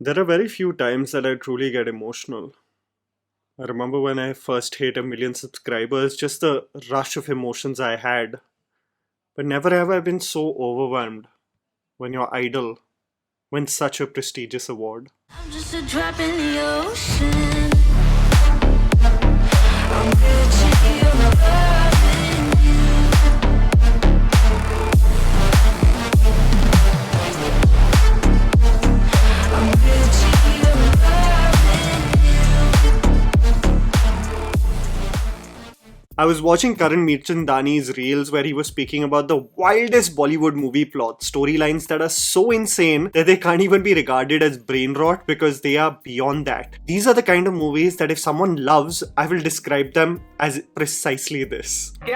There are very few times that I truly get emotional. I remember when I first hit a million subscribers, just the rush of emotions I had. But never have I been so overwhelmed when your idol wins such a prestigious award. I'm just a drop in the ocean. I'm Gucci, I'm loving you. I'm Gucci, I'm I was watching Karan Mirchandani's reels where he was speaking about the wildest Bollywood movie plots, storylines that are so insane that they can't even be regarded as brain rot because they are beyond that. These are the kind of movies that if someone loves, I will describe them as precisely this. The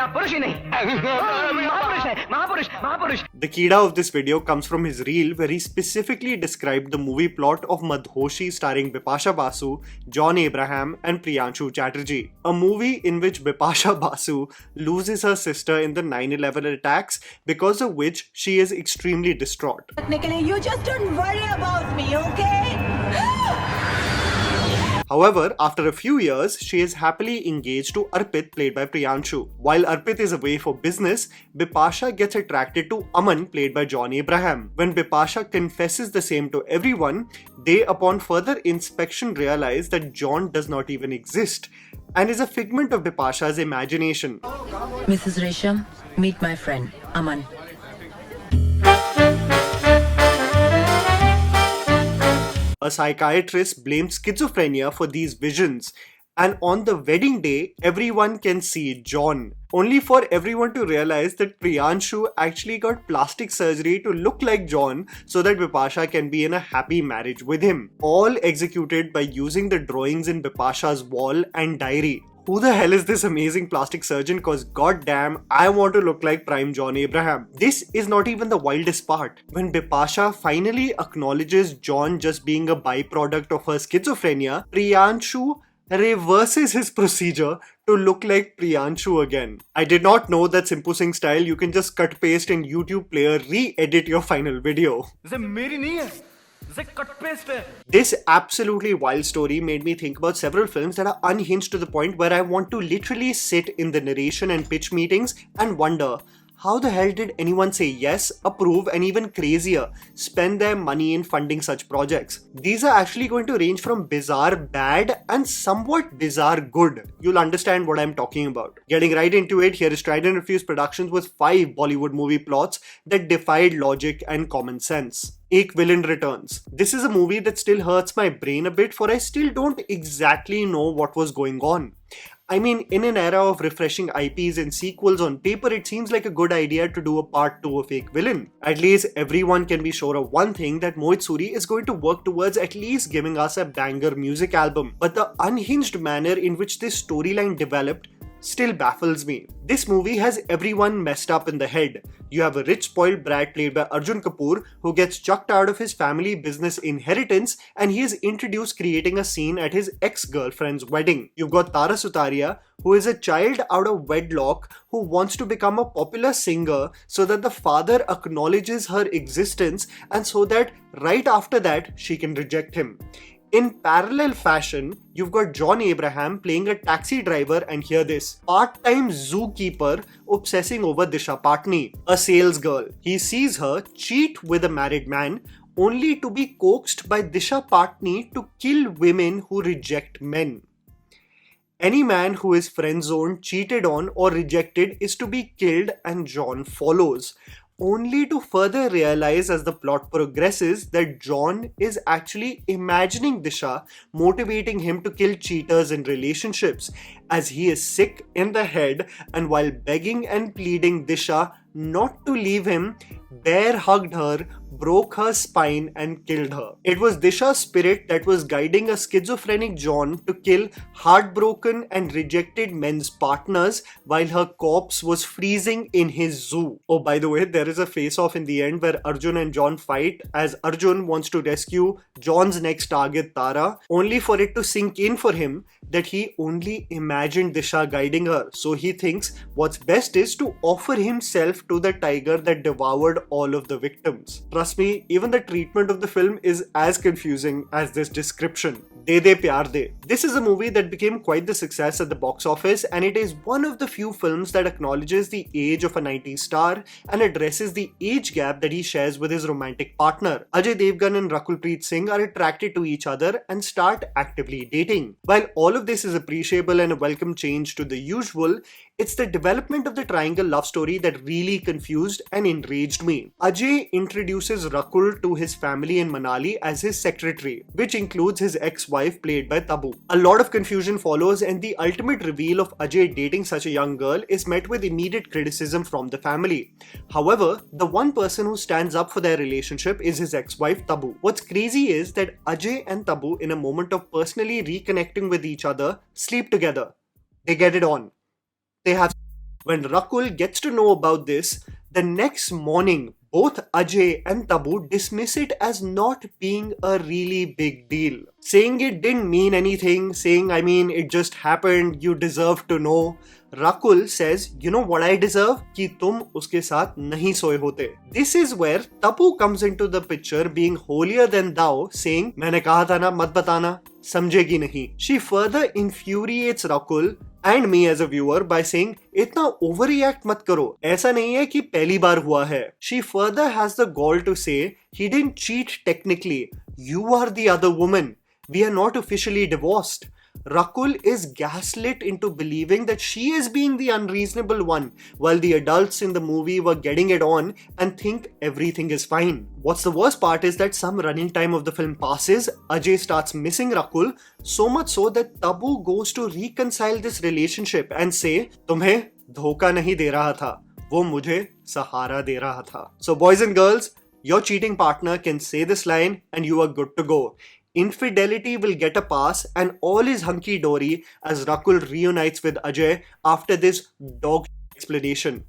kida of this video comes from his reel where he specifically described the movie plot of Hoshi starring Bipasha Basu, John Abraham and Priyanshu Chatterjee. A movie in which Bipasha Basu loses her sister in the 9/11 attacks, because of which she is extremely distraught. Technically, you just don't worry about me, okay? However, after a few years, she is happily engaged to Arpit, played by Priyanshu. While Arpit is away for business, Bipasha gets attracted to Aman, played by John Abraham. When Bipasha confesses the same to everyone, they upon further inspection realize that John does not even exist and is a figment of Bipasha's imagination. Mrs. Resham, meet my friend, Aman. A psychiatrist blames schizophrenia for these visions, and on the wedding day, everyone can see John. Only for everyone to realize that Priyanshu actually got plastic surgery to look like John so that Bipasha can be in a happy marriage with him. All executed by using the drawings in Bipasha's wall and diary. Who the hell is this amazing plastic surgeon? Cause goddamn, I want to look like prime John Abraham. This is not even the wildest part. When Bipasha finally acknowledges John just being a byproduct of her schizophrenia, Priyanshu reverses his procedure to look like Priyanshu again. I did not know that Simpu Singh style you can just cut paste in YouTube player re-edit your final video. This absolutely wild story made me think about several films that are unhinged to the point where I want to literally sit in the narration and pitch meetings and wonder, how the hell did anyone say yes, approve, and even crazier, spend their money in funding such projects? These are actually going to range from bizarre bad and somewhat bizarre good. You'll understand what I'm talking about. Getting right into it, here is Tried&Refused Productions with 5 Bollywood movie plots that defied logic and common sense. Ek Villain Returns. This is a movie that still hurts my brain a bit, for I still don't exactly know what was going on. I mean, in an era of refreshing IPs and sequels, on paper it seems like a good idea to do a part 2 of Ek Villain. At least everyone can be sure of one thing, that Mohit Suri is going to work towards at least giving us a banger music album. But the unhinged manner in which this storyline developed still baffles me. This movie has everyone messed up in the head. You have a rich spoiled brat played by Arjun Kapoor who gets chucked out of his family business inheritance, and he is introduced creating a scene at his ex-girlfriend's wedding. You've got Tara Sutaria, who is a child out of wedlock who wants to become a popular singer so that the father acknowledges her existence and so that right after that she can reject him. In parallel fashion, you've got John Abraham playing a taxi driver and hear this, part-time zookeeper obsessing over Disha Patni, a sales girl. He sees her cheat with a married man only to be coaxed by Disha Patni to kill women who reject men. Any man who is friend-zoned, cheated on or rejected is to be killed, and John follows, only to further realize as the plot progresses that John is actually imagining Disha motivating him to kill cheaters in relationships, as he is sick in the head and while begging and pleading Disha not to leave him, bear hugged her, broke her spine and killed her. It was Disha's spirit that was guiding a schizophrenic John to kill heartbroken and rejected men's partners while her corpse was freezing in his zoo. Oh, by the way, there is a face-off in the end where Arjun and John fight as Arjun wants to rescue John's next target, Tara, only for it to sink in for him that he only imagined Disha guiding her. So he thinks what's best is to offer himself to the tiger that devoured all of the victims. trust me, even the treatment of the film is as confusing as this description. De De Pyar De. This is a movie that became quite the success at the box office, and it is one of the few films that acknowledges the age of a 90s star and addresses the age gap that he shares with his romantic partner. Ajay Devgan and Rakul Preet Singh are attracted to each other and start actively dating. While all of this is appreciable and a welcome change to the usual, it's the development of the triangle love story that really confused and enraged me. Ajay introduces Rakul to his family in Manali as his secretary, which includes his ex-wife played by Tabu. A lot of confusion follows, and the ultimate reveal of Ajay dating such a young girl is met with immediate criticism from the family. However, the one person who stands up for their relationship is his ex-wife Tabu. What's crazy is that Ajay and Tabu, in a moment of personally reconnecting with each other, sleep together. They get it on. They have. When Rakul gets to know about this, the next morning, both Ajay and Tabu dismiss it as not being a really big deal. Saying it didn't mean anything, saying, it just happened, you deserve to know. Rakul says, you know what I deserve? कि तुम उसके साथ नहीं सोए होते. This is where Tabu comes into the picture, being holier than thou, saying, मैंने कहा था ना मत बताना, समझेगी नहीं. She further infuriates Rakul and me as a viewer by saying, इतना overreact मत करो, ऐसा नहीं है कि पहली बार हुआ है. She further has the gall to say, he didn't cheat technically, you are the other woman. We are not officially divorced. Rakul is gaslit into believing that she is being the unreasonable one, while the adults in the movie were getting it on and think everything is fine. What's the worst part is that some running time of the film passes, Ajay starts missing Rakul, so much so that Tabu goes to reconcile this relationship and say, तुम्हें धोखा नहीं दे रहा था, वो मुझे सहारा दे रहा था. So boys and girls, your cheating partner can say this line and you are good to go. Infidelity will get a pass and all is hunky-dory as Rakul reunites with Ajay after this dog explanation.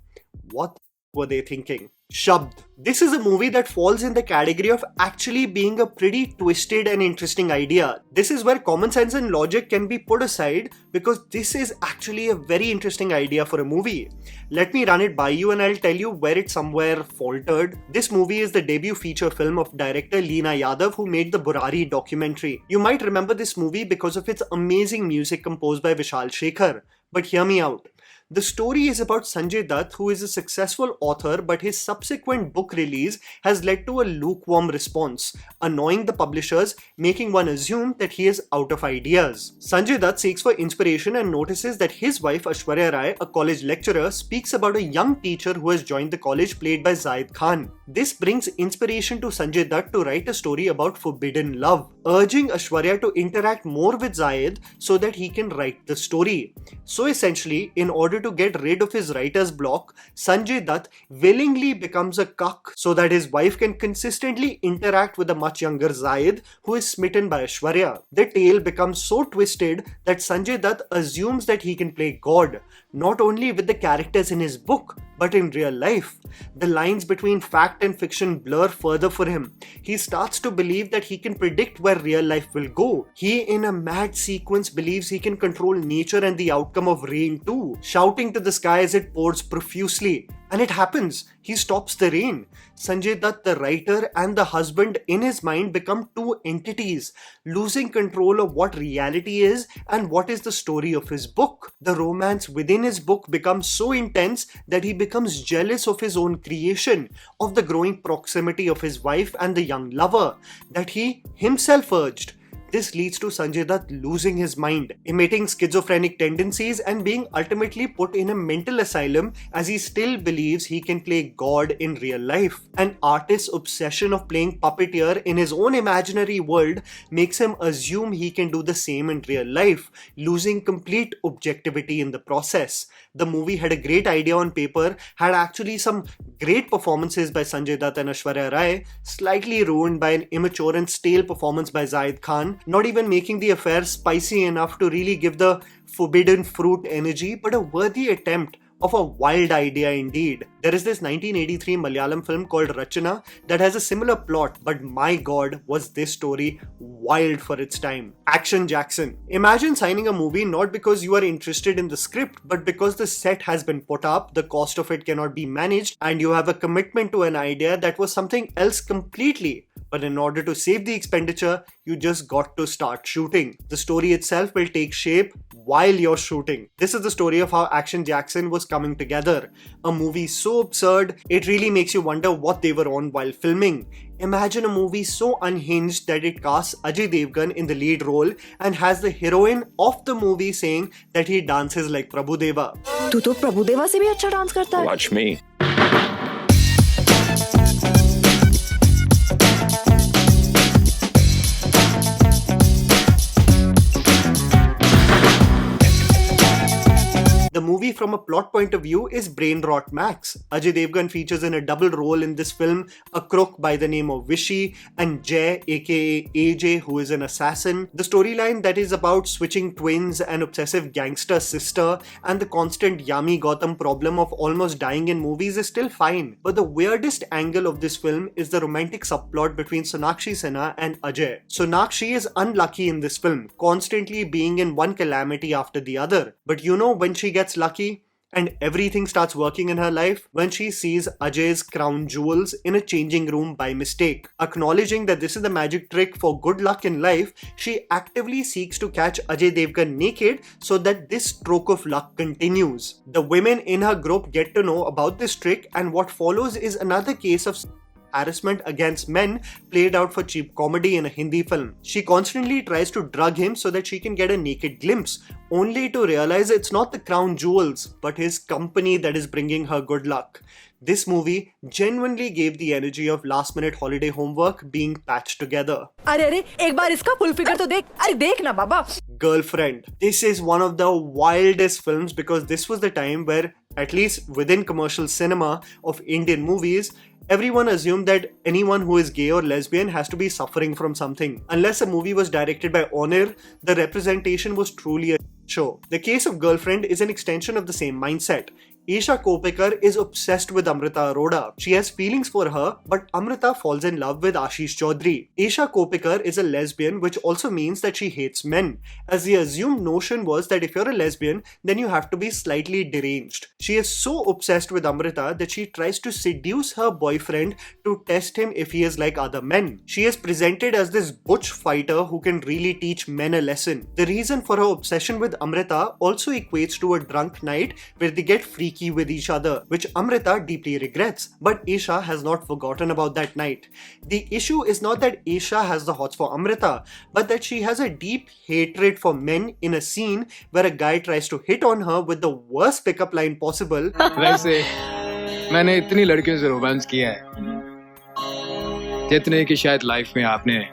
What were they thinking? Shubb. This is a movie that falls in the category of actually being a pretty twisted and interesting idea. This is where common sense and logic can be put aside because this is actually a very interesting idea for a movie. Let me run it by you and I'll tell you where it somewhere faltered. This movie is the debut feature film of director Leena Yadav, who made the Burari documentary. You might remember this movie because of its amazing music composed by Vishal Shekhar. But hear me out. The story is about Sanjay Dutt, who is a successful author, but his subsequent book release has led to a lukewarm response, annoying the publishers, making one assume that he is out of ideas. Sanjay Dutt seeks for inspiration and notices that his wife Aishwarya Rai, a college lecturer, speaks about a young teacher who has joined the college played by Zaid Khan. This brings inspiration to Sanjay Dutt to write a story about forbidden love, urging Aishwarya to interact more with Zaid so that he can write the story. So essentially, in order to get rid of his writer's block, Sanjay Dutt willingly becomes a cuck so that his wife can consistently interact with a much younger Zaid who is smitten by Aishwarya. The tale becomes so twisted that Sanjay Dutt assumes that he can play God, not only with the characters in his book, but in real life. The lines between fact and fiction blur further for him. He starts to believe that he can predict where real life will go. He, in a mad sequence, believes he can control nature and the outcome of rain too, shouting to the sky as it pours profusely. And it happens. He stops the rain. Sanjay Dutt, the writer, and the husband in his mind become two entities, losing control of what reality is and what is the story of his book. The romance within his book becomes so intense that he becomes jealous of his own creation, of the growing proximity of his wife and the young lover that he himself urged. This leads to Sanjay Dutt losing his mind, emitting schizophrenic tendencies and being ultimately put in a mental asylum as he still believes he can play God in real life. An artist's obsession of playing puppeteer in his own imaginary world makes him assume he can do the same in real life, losing complete objectivity in the process. The movie had a great idea on paper, had actually some great performances by Sanjay Dutt and Aishwarya Rai, slightly ruined by an immature and stale performance by Zaid Khan, not even making the affair spicy enough to really give the forbidden fruit energy, but a worthy attempt of a wild idea indeed. There is this 1983 Malayalam film called Rachana that has a similar plot, but my god, was this story wild for its time. Action Jackson. Imagine signing a movie not because you are interested in the script, but because the set has been put up, the cost of it cannot be managed, and you have a commitment to an idea that was something else completely. But in order to save the expenditure, you just got to start shooting. The story itself will take shape while you're shooting. This is the story of how Action Jackson was coming together. A movie so absurd, it really makes you wonder what they were on while filming. Imagine a movie so unhinged that it casts Ajay Devgan in the lead role and has the heroine of the movie saying that he dances like Prabhudeva. तू तो प्रभुदेवा से भी अच्छा dance करता है। Watch me. The movie from a plot point of view is brain rot max. Ajay Devgan features in a double role in this film, a crook by the name of Vishy and Jay aka AJ who is an assassin. The storyline that is about switching twins, an obsessive gangster sister and the constant Yami Gautam problem of almost dying in movies is still fine. But the weirdest angle of this film is the romantic subplot between Sonakshi Sinha and Ajay. Sonakshi is unlucky in this film, constantly being in one calamity after the other. But you know when she gets lucky and everything starts working in her life? When she sees Ajay's crown jewels in a changing room by mistake. Acknowledging that this is the magic trick for good luck in life, she actively seeks to catch Ajay Devgan naked so that this stroke of luck continues. The women in her group get to know about this trick, and what follows is another case of harassment against men played out for cheap comedy in a Hindi film. She constantly tries to drug him so that she can get a naked glimpse, only to realize it's not the crown jewels, but his company that is bringing her good luck. This movie genuinely gave the energy of last-minute holiday homework being patched together. अरे एक बार इसका full figure तो देख, अरे देख ना बाबा। Girlfriend. This is one of the wildest films because this was the time where, at least within commercial cinema of Indian movies, everyone assumed that anyone who is gay or lesbian has to be suffering from something. Unless a movie was directed by Onir, the representation was truly a show. The case of Girlfriend is an extension of the same mindset. Isha Kopekar is obsessed with Amrita Arora. She has feelings for her, but Amrita falls in love with Ashish Chaudhary. Isha Kopekar is a lesbian, which also means that she hates men, as the assumed notion was that if you're a lesbian, then you have to be slightly deranged. She is so obsessed with Amrita that she tries to seduce her boyfriend to test him if he is like other men. She is presented as this butch fighter who can really teach men a lesson. The reason for her obsession with Amrita also equates to a drunk night where they get freaky with each other, which Amrita deeply regrets. But Isha has not forgotten about that night. The issue is not that Isha has the hots for Amrita, but that she has a deep hatred for men in a scene where a guy tries to hit on her with the worst pickup line possible. वैसे मैंने इतनी लड़कियों से romance किया है जितने कि शायद लाइफ में आपने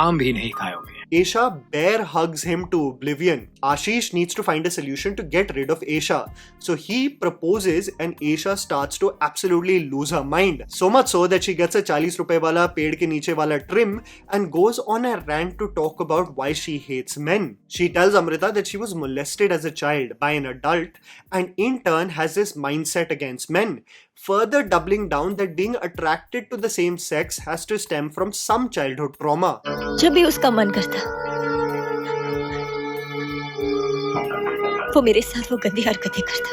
आम भी नहीं खाए होंगे. Isha bear hugs him to oblivion. Ashish needs to find a solution to get rid of Isha. So he proposes and Isha starts to absolutely lose her mind. So much so that she gets a 40 rupees wala ped ke niche wala trim and goes on a rant to talk about why she hates men. She tells Amrita that she was molested as a child by an adult and in turn has this mindset against men, further doubling down that being attracted to the same sex has to stem from some childhood trauma. जब भी उसका मन करता वो मेरे साथ वो गंदी हरकतें करता.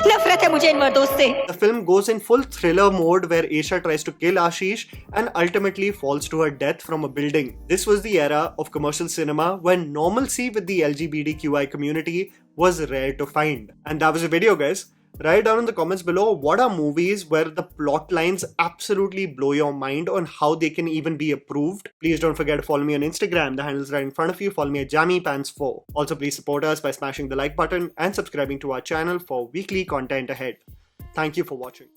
नफरत है मुझे इन मर्दों से. The film goes in full thriller mode where Isha tries to kill Ashish and ultimately falls to her death from a building. This was the era of commercial cinema when normalcy with the LGBTQI community was rare to find. And that was the video, guys. Write down in the comments below what are movies where the plot lines absolutely blow your mind on how they can even be approved. Please don't forget to follow me on Instagram. The handle is right in front of you. Follow me at JammyPants4. Also, please support us by smashing the like button and subscribing to our channel for weekly content ahead. Thank you for watching.